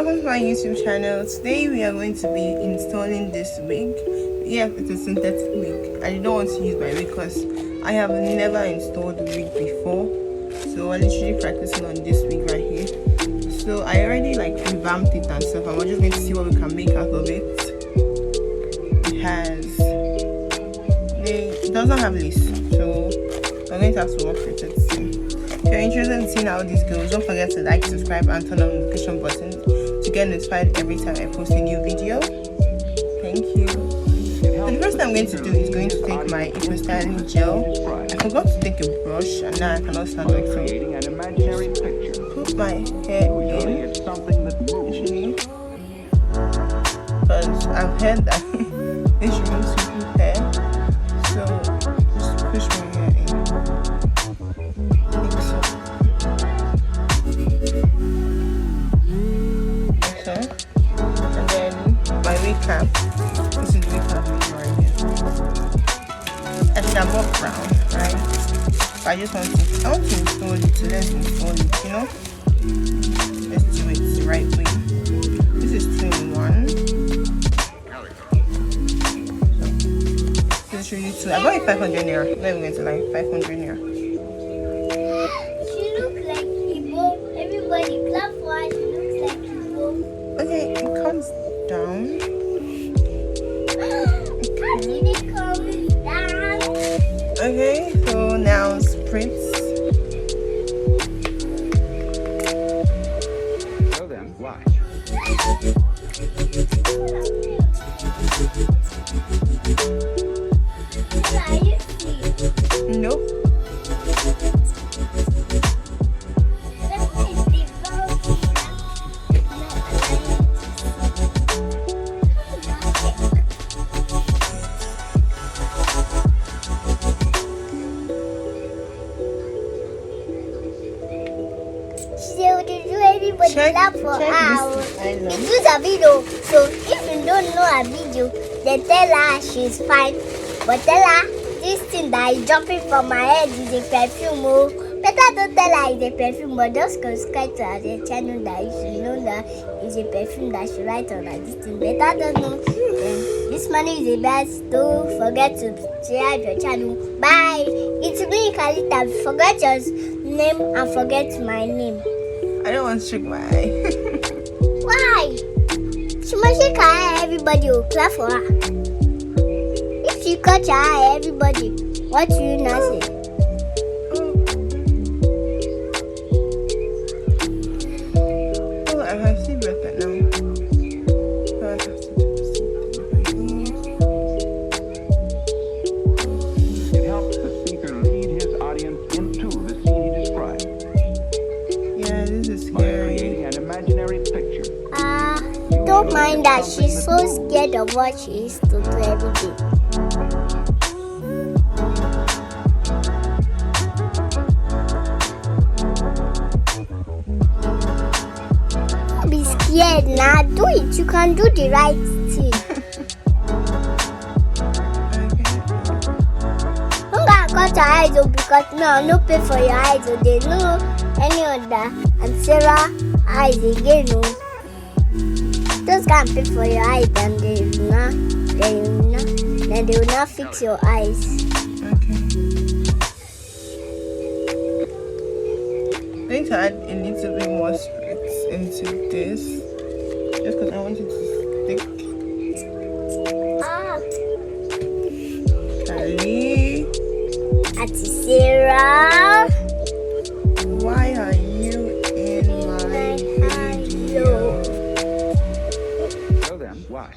welcome to my YouTube channel. Today we are going to be installing this wig. Yes, it's a synthetic wig. I don't want to use my wig because I have never installed the wig before. So I'm literally practicing on this wig right here. So I already revamped it and stuff, and we're just going to see what we can make out of it. It doesn't have lace, so I'm going to have to work with it. If you're interested in seeing how this goes, don't forget to like, subscribe, and turn on the notification button to get notified every time I post a new video. Thank you. So the first thing I'm going to do is going to take my Eco Styling gel. I forgot to take a brush, and now I cannot start like so. Put my hair in, actually, because I've heard that it removes people's hair. So just push my hair in. And then my wig cap. This is wig cap right here. I should have bought brown, right? But I want to install it, so let's install it, you know? Let's do it the right way. This is 2 in 1. This is really 2. I bought it 500 naira. Not even going to lie, 500 naira. She looks like Igbo. Everybody clap for her. She looks like Igbo. Okay, it comes down. How did it come down? Okay, so now spritz. So then, why? Nope. Check for this. her. I know. It was a video, so if you don't know a video, then tell her she's fine. But tell her this thing that is jumping from my head is a perfume. Oh. Better don't tell her it's a perfume, but just subscribe to her channel that you should know that it's a perfume that she write on her this thing. Better don't know. This money is the best. Don't forget to subscribe your channel. Bye. It's me, Kalita. Forget your name and forget my name. I don't want to shake my eye. Why? She must shake her eye, everybody will clap for her. If she cut her eye, everybody, what will you not say? Oh, I have seen better now. So I have to do It helps the speaker lead his audience into the scene he described yeah, this is by scary. creating an imaginary picture. Don't mind that she's so scared of what she used to do every day. Don't be scared now. Do it. You can do the right thing. Don't go and cut your eyes oh, because no pay for your eyes. Oh, they know any other. And Sarah eyes again. Oh. Just go and pay for your eyes and then they will not fix your eyes. Okay. I'm going to add a little bit more spritz into this. Just because I want it to stick. Kylie, Auntie Sarah. why are you in my video? So then, why?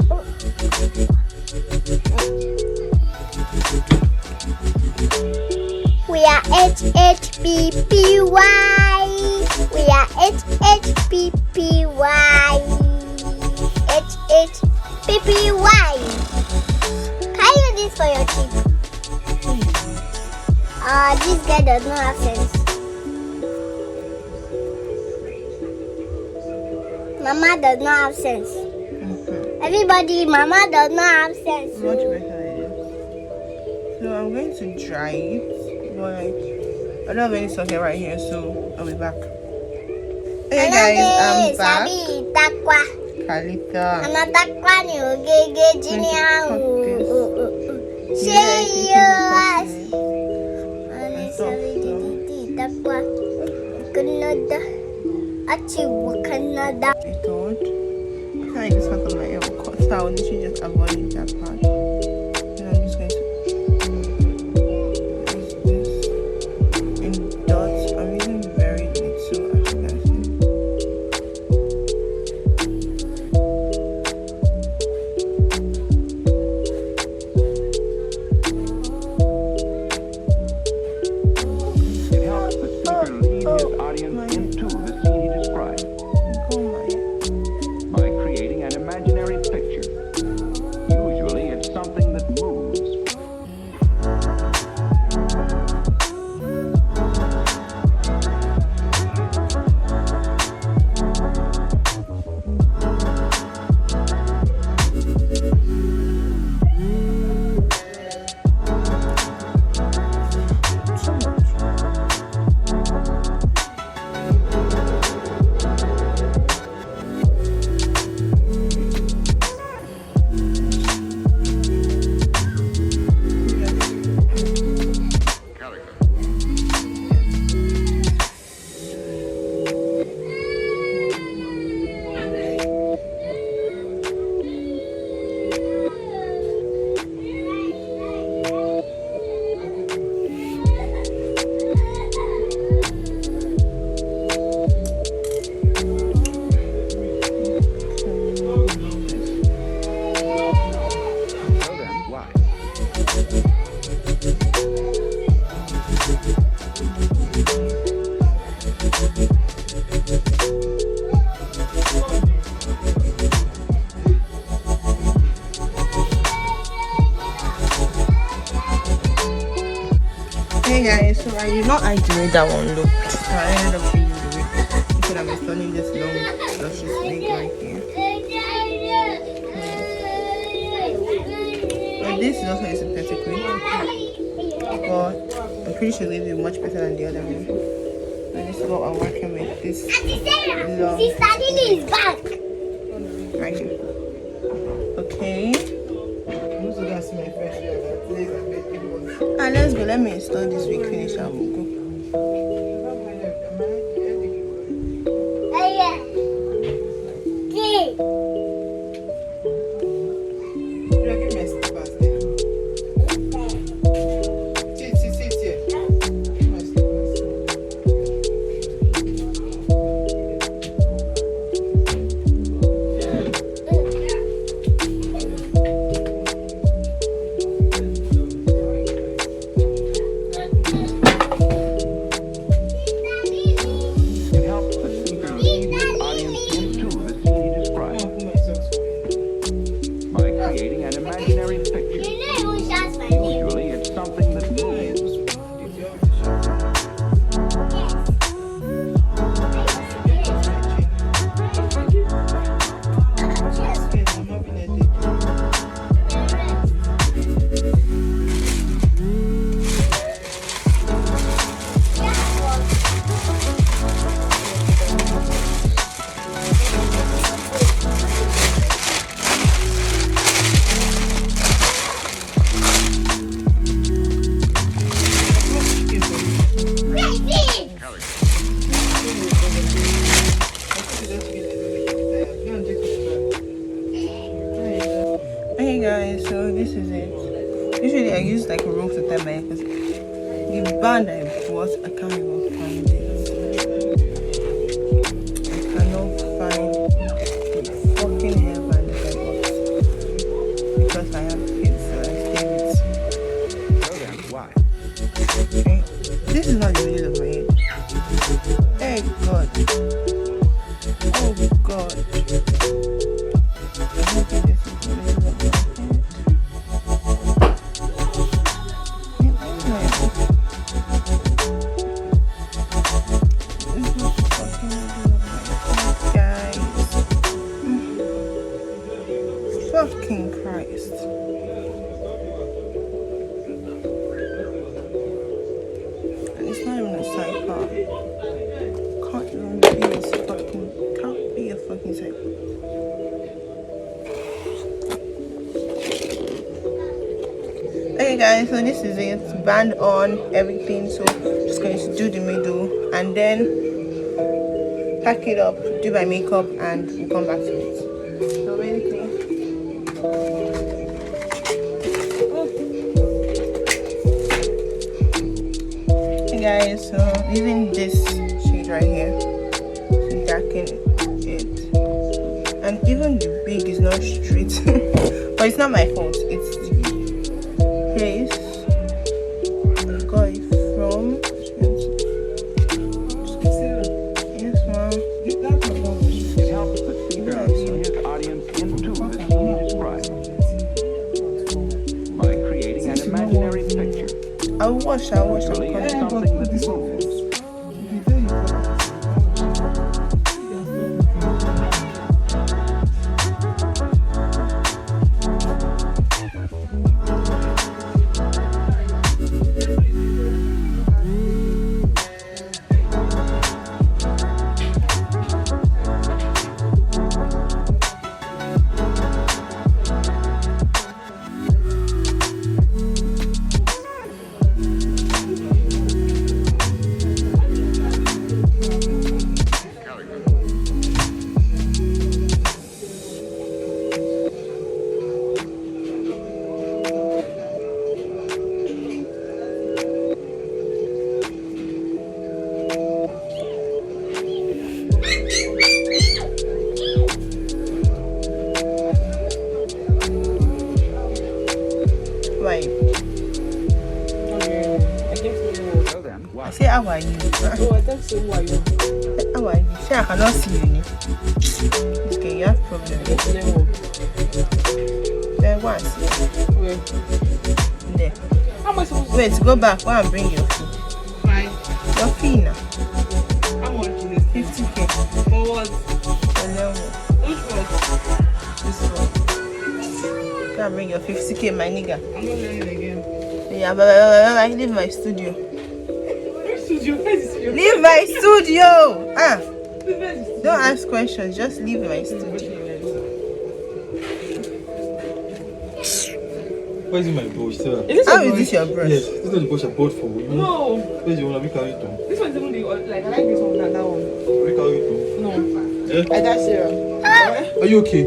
We are HHPPY. We are HHPPY. HHPPY. Can you use this for your teeth? This guy does not have sense. Mama does not have sense. Everybody, Mama does not have sense. Much better idea. So I'm going to dry it, but I don't have any socket right here, so I'll be back. Hey guys, I'm back. Sabi takwa. Kalita. Ana takwa ni ogege jini Say yes. Ana sabi di takwa. Canada. Achi Canada. I thought. I just had my hair cut, so I was literally just avoiding that part. And I'm just going to use this in dots. I'm using very little, as you can see. It helps the speaker lead his audience into the scene he described Oh my. by creating an imaginary picture. Usually, it's something that moves. So much. Well then, why? Hey guys, so I did not like the way that one looked. So I ended up changing the way because I'm installing this long luscious wig right here. But this is also a synthetic wig. But I'm pretty sure it'll be much better than the other one. So this is what I'm working with. This long Sister Dini is back. right here. Okay. Let's go. Let me install this wig, finish and we'll go. It helps the speaker lead his audience into the scene he described by creating an imaginary picture. Usually, it's something that moves. Hey guys, so this is it. Usually I use like a rope to tie my hair because the band I bought, I can't even find it. I cannot find the fucking hairband that I bought because I have kids, so I stay with. Well then, why? Okay, this is not the middle of my head. Hey God. Oh God. I don't think this is the middle of my head. This is not the fucking middle of my head, guys. Fucking Christ. And it's not even a side part. Can't even be this fucking outside. Okay guys, so this is it. Band on everything. So just going to do the middle and then pack it up, do my makeup, and we'll come back to it. So basically, hey guys, so using this shade right here to darken it, and even the wig is not straight, but it's not my fault. It's the place I got it from. Yes, ma'am. It helps the speaker lead his audience into the scene he describes by creating an imaginary picture. I'll wash. I'll Usually come. it's something that moves. Right. So then, I say, how are you? Oh, I think so. Why you? How are you? Say, I cannot see you. Okay, you have problem. Then go and see. Where? There. How am I supposed to? Wait, go back. Go and bring your fee. Fine. Your fee now. How much is it? 50K. For what? And then what? Which one? This one. Go and bring your 50K, my nigga. I'm not learning again. Yeah, bye. Leave my studio. Where's your face? Your Leave my studio! Ah, face. don't ask questions. Just leave my studio. Where is my brush, sir? Is this How your is this your brush? Yes, this is the brush I bought for you. No. Where's the one? We carry it on. This one's even the like I like this one than that one. We carry it on. No. Yeah? Like that serum. Are you okay?